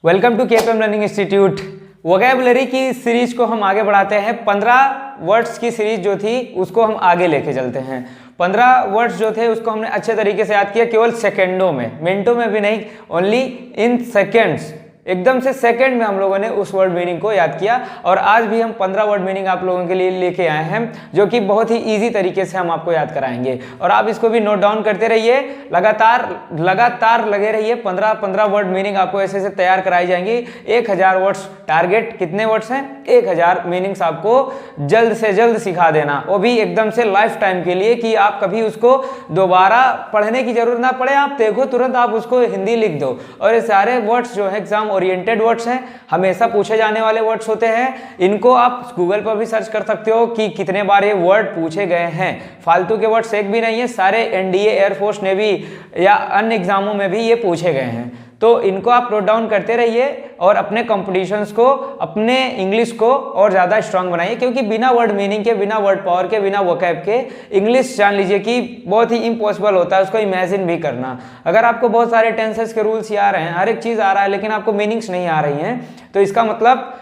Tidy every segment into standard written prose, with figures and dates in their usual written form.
Welcome to KPM learning institute. Vocabulary की series को हम आगे बढ़ाते हैं। 15 वर्ड्स की सीरीज जो थी उसको हम आगे लेके चलते हैं। 15 वर्ड्स जो थे उसको हमने अच्छे तरीके से याद किया, केवल सेकेंडों में, मिनटों में भी नहीं, ओनली इन सेकेंड्स, एकदम से सेकंड में हम लोगों ने उस वर्ड मीनिंग को याद किया। और आज भी हम 15 वर्ड मीनिंग आप लोगों के लिए लेके आए हैं, जो कि बहुत ही इजी तरीके से हम आपको याद कराएंगे। और आप इसको भी नोट डाउन करते रहिए, लगातार लगे रहिए। 15 वर्ड मीनिंग आपको ऐसे तैयार कराई जाएंगी। 1000 वर्ड्स टारगेट। कितने वर्ड्स हैं? 1000 मीनिंग्स आपको जल्द से जल्द सिखा देना, वो भी एकदम से लाइफ टाइम के लिए, कि आप कभी उसको दोबारा पढ़ने की जरूरत ना पड़े। आप देखो तुरंत आप उसको हिंदी लिख दो। और ये सारे वर्ड्स जो है एग्जाम ओरिएंटेड वर्ड्स हैं, हमेशा पूछे जाने वाले वर्ड्स होते हैं। इनको आप गूगल पर भी सर्च कर सकते हो कि कितने बार ये वर्ड पूछे गए हैं। फालतू के वर्ड्स एक भी नहीं है, सारे एनडीए, एयरफोर्स, नेवी या अन्य एग्जामों में भी ये पूछे गए हैं। तो इनको आप नोट डाउन करते रहिए और अपने कॉम्पिटिशन्स को, अपने इंग्लिश को और ज़्यादा स्ट्रांग बनाइए, क्योंकि बिना वर्ड मीनिंग के, बिना वर्ड पावर के, बिना वोकैब के इंग्लिश जान लीजिए कि बहुत ही इम्पॉसिबल होता है उसको इमेजिन भी करना। अगर आपको बहुत सारे टेंसेस के रूल्स आ रहे हैं, हर एक चीज़ आ रहा है, लेकिन आपको मीनिंग्स नहीं आ रही हैं, तो इसका मतलब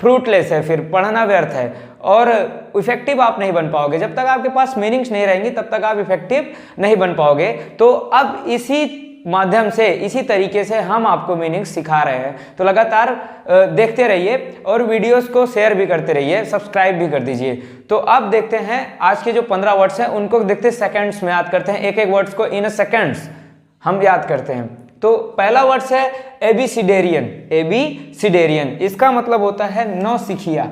फ्रूटलेस है, फिर पढ़ना व्यर्थ है और इफेक्टिव आप नहीं बन पाओगे। जब तक आपके पास मीनिंग्स नहीं रहेंगी तब तक आप इफेक्टिव नहीं बन पाओगे। तो अब इसी माध्यम से, इसी तरीके से हम आपको मीनिंग सिखा रहे हैं। तो लगातार देखते रहिए और वीडियोस को शेयर भी करते रहिए, सब्सक्राइब भी कर दीजिए। तो अब देखते हैं आज के जो 15 वर्ड्स हैं उनको देखते हैं, सेकंड्स में याद करते हैं। एक एक वर्ड्स को इन सेकंड्स हम याद करते हैं। तो पहला वर्ड्स है एबीसीडेरियन। एबीसीडेरियन, इसका मतलब होता है नौसिखिया।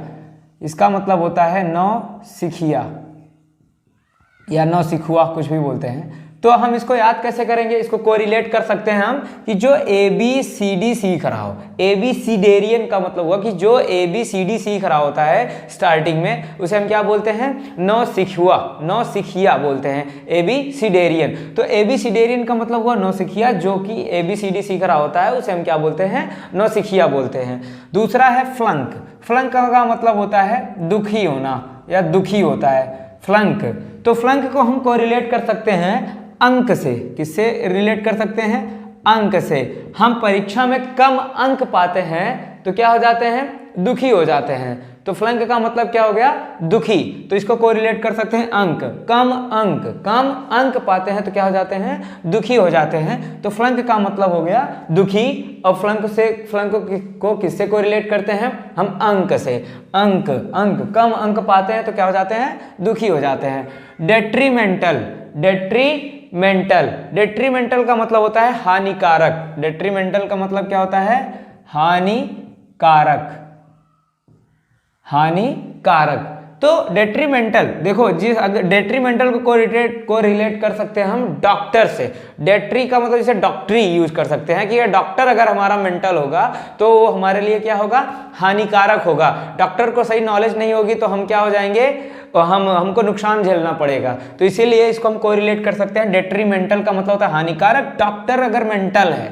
इसका मतलब होता है नौसिखिया या नौसिखुआ, कुछ भी बोलते हैं। तो हम इसको याद कैसे करेंगे? इसको कोरिलेट कर सकते हैं हम कि जो ABCD सीख रहा हो, एबीसीडेरियन का मतलब हुआ कि जो ABCD सीख रहा होता है स्टार्टिंग में, उसे हम क्या बोलते हैं? नौसिखुआ, नौसिखिया बोलते हैं, एबीसीडेरियन। तो एबीसीडेरियन का मतलब हुआ नौसिखिया, जो कि ABCD सीख रहा होता है उसे हम क्या बोलते हैं? नौसिखिया बोलते हैं। दूसरा है फ्लंक। फ्लंक का मतलब होता है दुखी होना या दुखी होता है, फ्लंक। तो फ्लंक को हम कोरिलेट कर सकते हैं अंक से। किससे रिलेट कर सकते हैं? अंक से। हम परीक्षा में कम अंक पाते हैं तो क्या हो जाते हैं? दुखी हो जाते हैं। तो फ्लंक का मतलब क्या हो गया? दुखी। तो इसको कोरिलेट कर सकते हैं अंक। कम अंक पाते हैं तो क्या हो जाते हैं? दुखी हो जाते हैं। तो फ्लंक का मतलब हो गया दुखी। और फ्लंक को किससे कोरिलेट करते हैं? हम अंक से। अंक कम अंक पाते हैं तो क्या हो जाते हैं? दुखी हो जाते हैं। डेट्रीमेंटल। डेट्रीमेंटल का मतलब होता है हानिकारक। डेट्रीमेंटल का मतलब क्या होता है? हानिकारक। तो डेट्रीमेंटल, देखो जिस, अगर डेट्रीमेंटल को रिलेट कर सकते हैं हम डॉक्टर से। डेट्री का मतलब जैसे डॉक्टरी यूज कर सकते हैं कि डॉक्टर अगर हमारा मेंटल होगा तो वो हमारे लिए क्या होगा? हानिकारक होगा। डॉक्टर को सही नॉलेज नहीं होगी तो हम क्या हो जाएंगे? हमको नुकसान झेलना पड़ेगा। तो इसीलिए इसको हम कोरिलेट कर सकते हैं। डेट्रीमेंटल का मतलब होता है हानिकारक। डॉक्टर अगर मेंटल है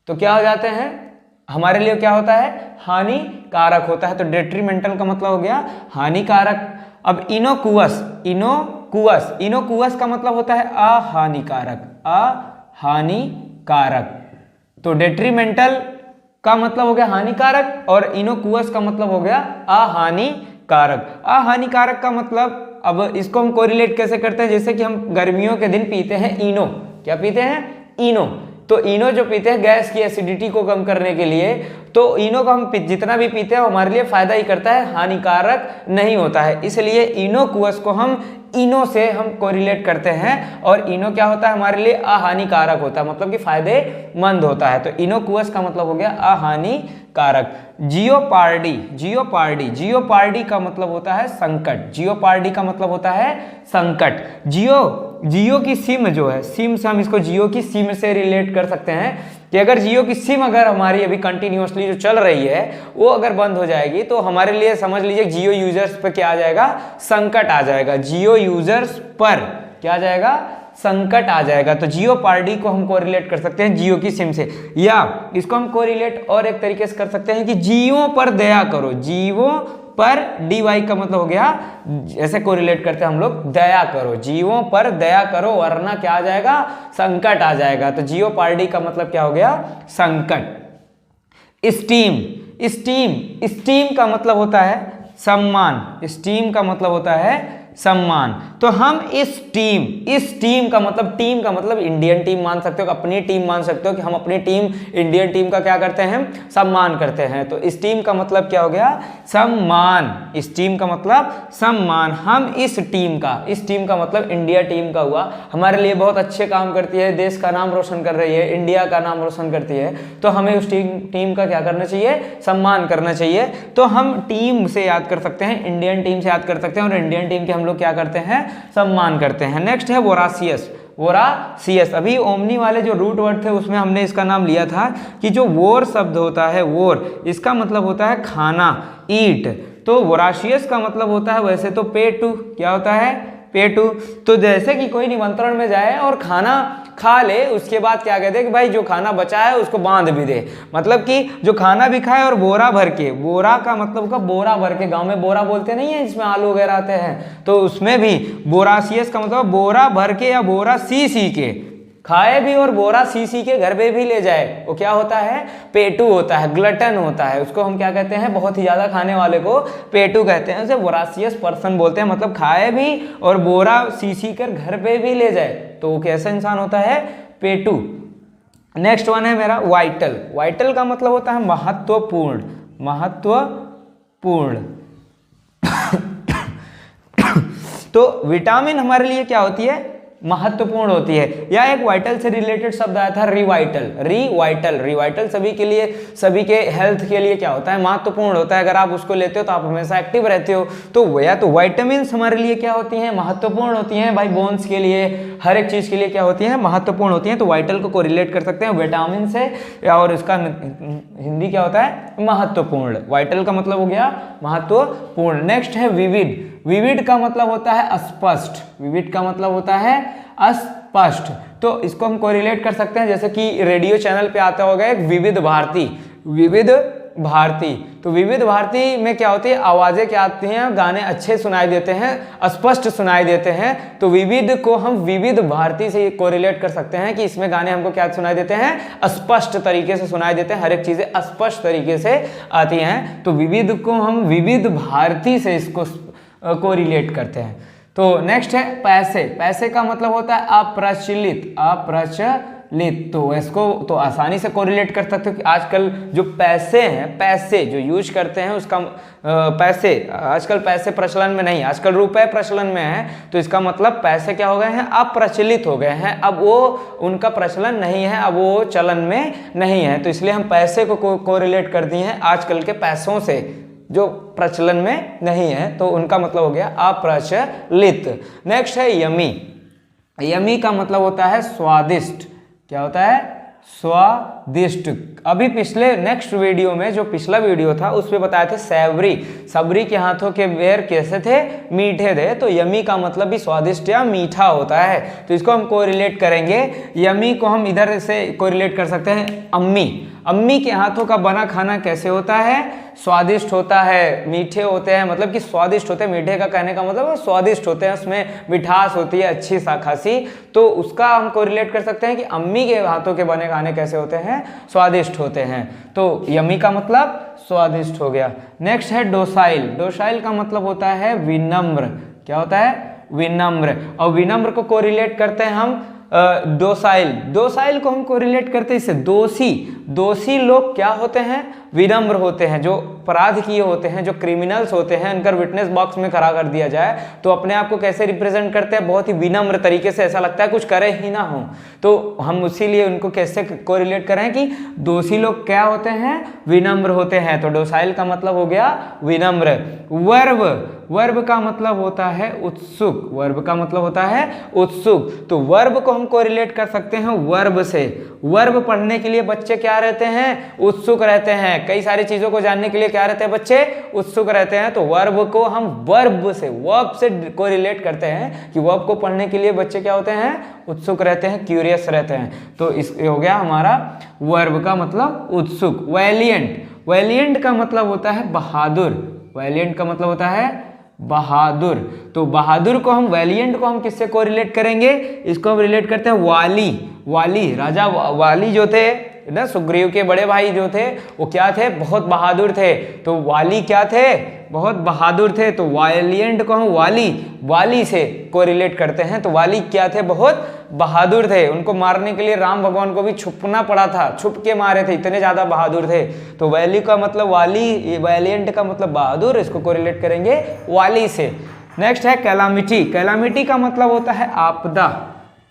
तो क्या हो जाते हैं? हमारे लिए क्या होता है? हानिकारक होता है। तो डेट्रीमेंटल का मतलब हो गया हानिकारक। अब इनोकुअस का मतलब होता है अहानिकारक। तो डेट्रीमेंटल का मतलब हो गया हानिकारक और इनोकुअस का मतलब हो गया अहानिकारक का मतलब, अब इसको हम कोरिलेट कैसे करते हैं? जैसे कि हम गर्मियों के दिन पीते हैं इनो। क्या पीते हैं? इनो। तो इनो जो पीते हैं गैस की एसिडिटी को कम करने के लिए, तो इनो को हम जितना भी पीते हैं हमारे लिए फायदा ही करता है, हानिकारक नहीं होता है। इसलिए इनोकुअस को हम इनो से हम कोरिलेट करते हैं और इनो क्या होता है? हमारे लिए अहानिकारक होता है, मतलब कि फायदेमंद होता है। तो इनोकुअस का मतलब हो गया अहानिकारक। जियोपार्डी का मतलब होता है संकट। जियोपार्डी का मतलब होता है संकट। जियो की सिम जो है, सिम से हम इसको जियो की सिम से रिलेट कर सकते हैं कि अगर जियो की सिम अगर हमारी अभी कंटिन्यूअसली जो चल रही है वो अगर बंद हो जाएगी तो हमारे लिए समझ लीजिए जियो यूजर्स पे क्या आ जाएगा? संकट आ जाएगा। जियो यूजर्स पर क्या आ जाएगा? संकट आ जाएगा। तो जियोपार्डी को हम कोरिलेट कर सकते हैं जियो की सिम से, या इसको हम कोरिलेट और एक तरीके से कर सकते हैं कि जियो पर दया करो। जियो पर dy का मतलब हो गया, ऐसे कोरिलेट करते हैं हम लोग, दया करो, जीवों पर दया करो वरना क्या आ जाएगा, संकट आ जाएगा। तो जियोपार्डी का मतलब क्या हो गया, संकट। स्टीम, स्टीम, स्टीम का मतलब होता है सम्मान, स्टीम का मतलब होता है सम्मान। तो हम इस टीम का मतलब, टीम का मतलब इंडियन टीम मान सकते हो, अपनी टीम मान सकते हो कि हम अपनी टीम, इंडियन टीम का क्या करते हैं, सम्मान करते हैं। तो इस टीम का मतलब क्या हो गया, सम्मान, इस टीम का मतलब सम्मान। हम इस टीम का मतलब इंडिया टीम का हुआ, हमारे लिए बहुत अच्छे काम करती है, देश का नाम रोशन कर रही है, इंडिया का नाम रोशन करती है, तो हमें उस टीम का क्या करना चाहिए, सम्मान करना चाहिए। तो हम टीम से याद कर सकते हैं, इंडियन टीम से याद कर सकते हैं, और इंडियन टीम के हम लोग क्या करते हैं, सम्मान करते हैं। नेक्स्ट है वोरासियस, वोरासियस। अभी ओमनी वाले जो रूट वर्ड थे उसमें हमने इसका नाम लिया था कि जो वोर शब्द होता है, वोर, इसका मतलब होता है खाना, ईट। तो वोराशियस का मतलब होता है वैसे तो पेटू, क्या होता है, पेटू। तो जैसे कि कोई निमंत्रण में जाए और खाना खा ले, उसके बाद क्या कहते हैं कि भाई जो खाना बचा है उसको बांध भी दे, मतलब कि जो खाना भी खाए और बोरा भर के, बोरा का मतलब का बोरा भर के, गांव में बोरा बोलते नहीं है जिसमें आलू वगैरह आते हैं, तो उसमें भी बोरासियस का मतलब बोरा भर के या बोरा सी के खाए भी और बोरा सी के घर पे भी ले जाए, वो क्या होता है, पेटू होता है, ग्लटन होता है, उसको हम क्या कहते हैं, बहुत ही ज्यादा खाने वाले को पेटू कहते हैं, उसे वोरासियस पर्सन बोलते हैं, मतलब खाए भी और बोरा सी कर घर पे भी ले जाए, तो वो कैसा इंसान होता है, पेटू। नेक्स्ट वन है मेरा वाइटल, वाइटल का मतलब होता है महत्वपूर्ण, महत्वपूर्ण। तो विटामिन हमारे लिए क्या होती है, महत्वपूर्ण होती है। या एक वाइटल से रिलेटेड शब्द आया था रिवाइटल, रिवाइटल, रिवाइटल सभी के लिए, सभी के हेल्थ के लिए क्या होता है, महत्वपूर्ण होता है। अगर आप उसको लेते हो तो आप हमेशा एक्टिव रहते हो। तो या तो वाइटामिन्स हमारे लिए क्या होती हैं, महत्वपूर्ण होती हैं भाई, बोन्स के लिए, हर एक चीज के लिए क्या होती है, महत्वपूर्ण होती हैं। तो वाइटल को कोरिलेट कर सकते हैं विटामिन से, और इसका हिंदी क्या होता है, महत्वपूर्ण। वाइटल का मतलब हो गया महत्वपूर्ण। नेक्स्ट है विविध, विविध का मतलब होता है स्पष्ट, विविध का मतलब होता है स्पष्ट। तो इसको हम कोरिलेट कर सकते हैं, जैसे कि रेडियो चैनल पे आता होगा एक विविध भारती, विविध भारती। तो विविध भारती में क्या होती है, आवाजें क्या आती हैं, गाने अच्छे सुनाई देते हैं, स्पष्ट सुनाई देते हैं। तो विविध को हम विविध भारती से कोरिलेट कर सकते हैं कि इसमें गाने हमको क्या सुनाई देते हैं, स्पष्ट तरीके से सुनाई देते हैं, हर एक चीजें स्पष्ट तरीके से आती हैं। तो विविध को हम विविध भारती से इसको कोरिलेट करते हैं। तो नेक्स्ट है पैसे, पैसे का मतलब होता है अप्रचलित, अप्रचलित। तो इसको तो आसानी से कोरिलेट कर सकते हो कि आजकल जो पैसे हैं, पैसे जो यूज करते हैं उसका पैसे, आजकल पैसे प्रचलन में नहीं, आजकल रुपए प्रचलन में है, तो इसका मतलब पैसे क्या हो गए हैं, अप्रचलित हो गए हैं, अब वो उनका प्रचलन नहीं है, अब वो चलन में नहीं है। तो इसलिए हम पैसे को कोरिलेट कर दिए हैं आजकल के पैसों से जो प्रचलन में नहीं है, तो उनका मतलब हो गया अप्रचलित। नेक्स्ट है यमी, यमी का मतलब होता है स्वादिष्ट, क्या होता है, स्वादिष्ट। अभी पिछले नेक्स्ट वीडियो में, जो पिछला वीडियो था उसमें बताए थे सैवरी, सबरी के हाथों के बेर कैसे थे, मीठे थे। तो यमी का मतलब भी स्वादिष्ट या मीठा होता है। तो इसको हम कोरिलेट करेंगे, यमी को हम इधर से कोरिलेट कर सकते हैं अम्मी, अम्मी के हाथों का बना खाना कैसे होता है, स्वादिष्ट होता है, मीठे होते हैं, मतलब कि स्वादिष्ट होते हैं, मीठे का कहने का मतलब स्वादिष्ट होते हैं, उसमें मिठास होती है अच्छी सा खासी। तो उसका हम कोरिलेट कर सकते हैं कि अम्मी के हाथों के बने खाने कैसे होते हैं, स्वादिष्ट होते हैं। तो यम्मी का मतलब स्वादिष्ट हो गया। नेक्स्ट है डोसाइल, डोसाइल का मतलब होता है विनम्र, क्या होता है, विनम्र। और विनम्र को कोरिलेट करते हैं हम डोसाइल, डोसाइल को हम कोरिलेट करते हैं इससे दोषी, दोषी लोग क्या होते हैं, विनम्र होते हैं, जो अपराध किए होते हैं, जो क्रिमिनल्स होते हैं, उनका विटनेस बॉक्स में खड़ा कर दिया जाए तो अपने आप को कैसे रिप्रेजेंट करते हैं, बहुत ही विनम्र तरीके से, ऐसा लगता है कुछ करे ही ना हो। तो हम उसीलिए उनको कैसे कोरिलेट करें कि दोषी लोग क्या होते हैं, विनम्र होते हैं। तो डोसाइल का मतलब हो गया विनम्र। वर्ब, वर्ब का मतलब होता है उत्सुक, वर्ब का मतलब होता है उत्सुक। तो वर्ब को हम कोरिलेट कर सकते हैं वर्ब से। वर्ब पढ़ने के लिए बच्चे क्या रहते हैं, उत्सुक रहते हैं, कई सारी चीजों को जानने के लिए क्या रहते हैं बच्चे, उत्सुक रहते हैं। तो वर्ब को हम वर्ब से, वर्ब से कोरिलेट करते हैं कि वर्ब को पढ़ने के लिए बच्चे क्या होते हैं, उत्सुक रहते हैं, क्यूरियस रहते हैं। तो इस हो गया हमारा वर्ब का मतलब उत्सुक। वैलिएंट, वैलिएंट का मतलब होता है बहादुर, वैलिएंट का मतलब होता है बहादुर। तो बहादुर को हम, वैलिएंट को हम किससे कोरिलेट करेंगे, इसको हम रिलेट करते हैं वाली, वाली, राजा वाली जो थे, ना, सुग्रीव के बड़े भाई जो थे वो क्या थे, बहुत बहादुर थे। तो वाली क्या थे, बहुत बहादुर थे। तो वायलिएंट को हम वाली से कोरिलेट करते हैं। तो वाली क्या थे, बहुत बहादुर थे। उनको मारने के लिए राम भगवान को भी छुपना पड़ा था, छुप के मारे थे, इतने ज्यादा बहादुर थे। तो वैली का मतलब वाली, वैलिएंट का मतलब बहादुर, इसको कोरिलेट करेंगे वाली से। नेक्स्ट है कैलामिटी। कैलामिटी का मतलब होता है आपदा।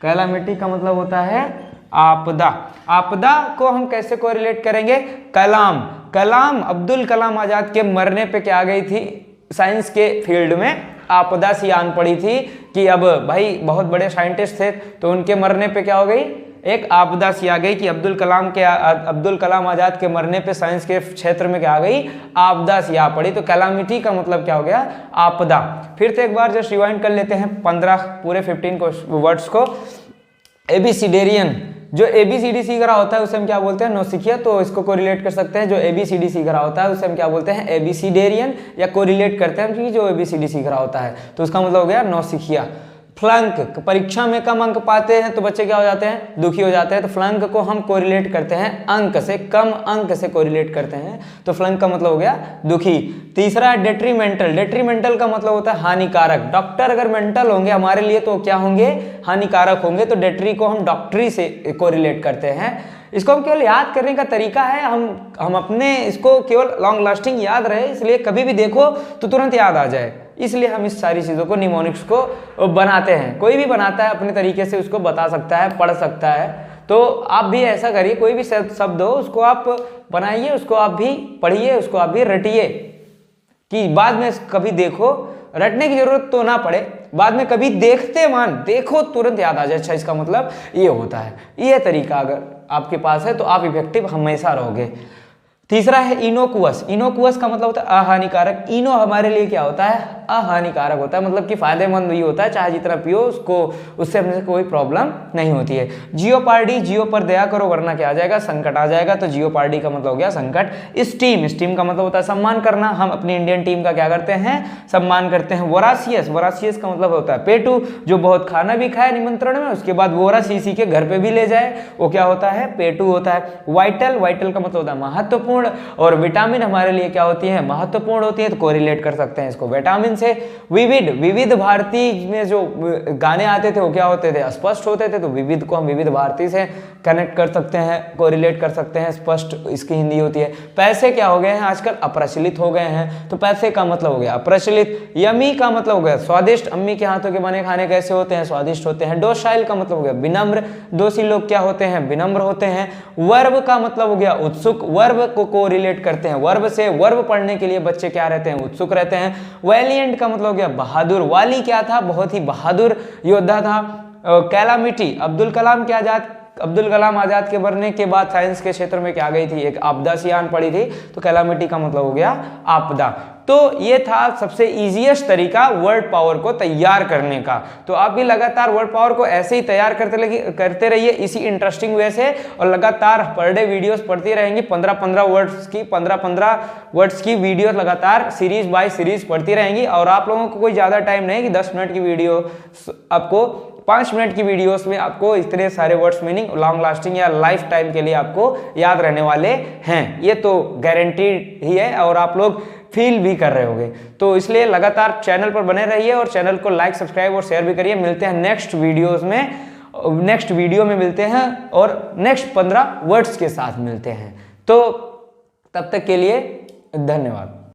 कैलामिटी का मतलब होता है आपदा। आपदा को हम कैसे कोरिलेट करेंगे, कलाम अब्दुल कलाम आजाद के मरने पे क्या आ गई थी, साइंस के फील्ड में आपदा सी आन पड़ी थी कि अब भाई बहुत बड़े साइंटिस्ट थे तो उनके मरने पे क्या हो गई, एक आपदा सी आ गई कि अब्दुल कलाम आजाद के मरने पे साइंस के क्षेत्र में क्या आ गई, आपदा सी आ पड़ी। तो कैलामिटी का मतलब क्या हो गया, आपदा। फिर से एक बार जस्ट रिवाइंड कर लेते हैं 15 पूरे 15 वर्ड्स को। एबीसीडेरियन, जो एबीसीडी सीख रहा होता है उसे हम क्या बोलते हैं, नौसिखिया। तो इसको कोरिलेट कर सकते हैं, जो एबीसीडी सीख रहा होता है उसे हम क्या बोलते हैं, एबीसीडेरियन, या कोरिलेट करते हैं कि जो एबीसीडी सीख रहा होता है। तो उसका मतलब हो गया नौसिखिया। फ्लंक, परीक्षा में कम अंक पाते हैं तो बच्चे क्या हो जाते हैं, दुखी हो जाते हैं। तो फ्लंक को हम कोरिलेट करते हैं अंक से, कम अंक से कोरिलेट करते हैं। तो फ्लंक का मतलब हो गया दुखी। तीसरा है डेट्रीमेंटल। डेट्रीमेंटल का मतलब होता है हानिकारक। डॉक्टर अगर मेंटल होंगे हमारे लिए तो क्या होंगे, हानिकारक होंगे। तो डेट्री को हम डॉक्टरी से कोरिलेट करते हैं। इसको हम केवल याद करने का तरीका है, हम अपने इसको केवल लॉन्ग लास्टिंग याद रहे, इसलिए कभी भी देखो तो तुरंत याद आ जाए, इसलिए हम इस सारी चीज़ों को निमोनिक्स को बनाते हैं। कोई भी बनाता है अपने तरीके से, उसको बता सकता है, पढ़ सकता है। तो आप भी ऐसा करिए, कोई भी शब्द हो उसको आप बनाइए, उसको आप भी पढ़िए, उसको आप भी रटिए, कि बाद में कभी देखो, रटने की जरूरत तो ना पड़े, बाद में कभी देखो तुरंत याद आ जाए, अच्छा इसका मतलब ये होता है। ये तरीका अगर आपके पास है तो आप इफेक्टिव हमेशा रहोगे। तीसरा है इनोकुअस। इनोकुअस का मतलब होता है अहानिकारक। इनो हमारे लिए क्या होता है, अहानिकारक होता है, मतलब कि फायदेमंद भी होता है, चाहे जितना पियो उससे हमसे कोई प्रॉब्लम नहीं होती है। जियोपार्डी, जियो पर दया करो वरना क्या आ जाएगा, संकट आ जाएगा। तो जियोपार्डी का मतलब हो गया संकट। स्टीम का मतलब होता है सम्मान करना। हम अपनी इंडियन टीम का क्या करते हैं, सम्मान करते हैं। वोरासियस का मतलब होता है पेटू, जो बहुत खाना भी खाए निमंत्रण में, उसके बाद वोरासीसी के घर पे भी ले जाए, वो क्या होता है, पेटू होता है। वाइटल का मतलब होता है महत्वपूर्ण। और विटामिन हमारे लिए क्या होती है, महत्वपूर्ण होती है। तो कोरिलेट कर सकते हैं इसको विटामिन से। विविध भारती में जो गाने आते थे वो क्या होते थे, स्पष्ट होते थे। तो विविध को हम विविध भारती से कनेक्ट कर सकते हैं, कोरिलेट कर सकते हैं, स्पष्ट इसकी हिंदी होती है। पैसे क्या हो गए हैं आजकल, अप्रचलित हो गए हैं। तो पैसे का मतलब हो गया अप्रचलित। यमी का मतलब हो गया स्वादिष्ट। अम्मी के हाथों के बने खाने कैसे होते हैं, स्वादिष्ट होते हैं। डोसाइल का मतलब हो गया विनम्र। दोषी लोग क्या होते हैं, विनम्र होते हैं। वर्ब का मतलब हो गया उत्सुक। वर्ब को रिलेट करते हैं, वर्ब से। वर्ब पढ़ने के लिए बच्चे क्या रहते हैं, उत्सुक रहते हैं। वैलिएंट का मतलब हो गया बहादुर। वाली क्या था, बहुत ही बहादुर योद्धा था। कैलामिटी, अब्दुल कलाम आजाद के मरने के बाद साइंस के क्षेत्र में क्या आ गई थी, एक आपदा सी आन पड़ी थी। तो कैलामिटी का मतलब हो गया आपदा। तो ये था सबसे इजीएस्ट तरीका वर्ड पावर को तैयार करने का। तो आप भी लगातार वर्ड पावर को ऐसे ही तैयार करते रहिए, इसी इंटरेस्टिंग वे से, और लगातार पर डे वीडियोस पढ़ती रहेंगी। 15 वर्ड्स की वीडियो लगातार सीरीज बाय सीरीज पढ़ती रहेंगी। और आप लोगों को कोई ज़्यादा टाइम नहीं कि 10 मिनट की वीडियो, आपको 5 मिनट की वीडियोस में आपको इतने सारे वर्ड्स मीनिंग लॉन्ग लास्टिंग या लाइफ टाइम के लिए आपको याद रहने वाले हैं। ये तो गारंटीड ही है और आप लोग फील भी कर रहे होंगे। तो इसलिए लगातार चैनल पर बने रहिए और चैनल को लाइक, सब्सक्राइब और शेयर भी करिए। मिलते हैं नेक्स्ट वीडियो में मिलते हैं और नेक्स्ट 15 वर्ड्स के साथ मिलते हैं। तो तब तक के लिए धन्यवाद।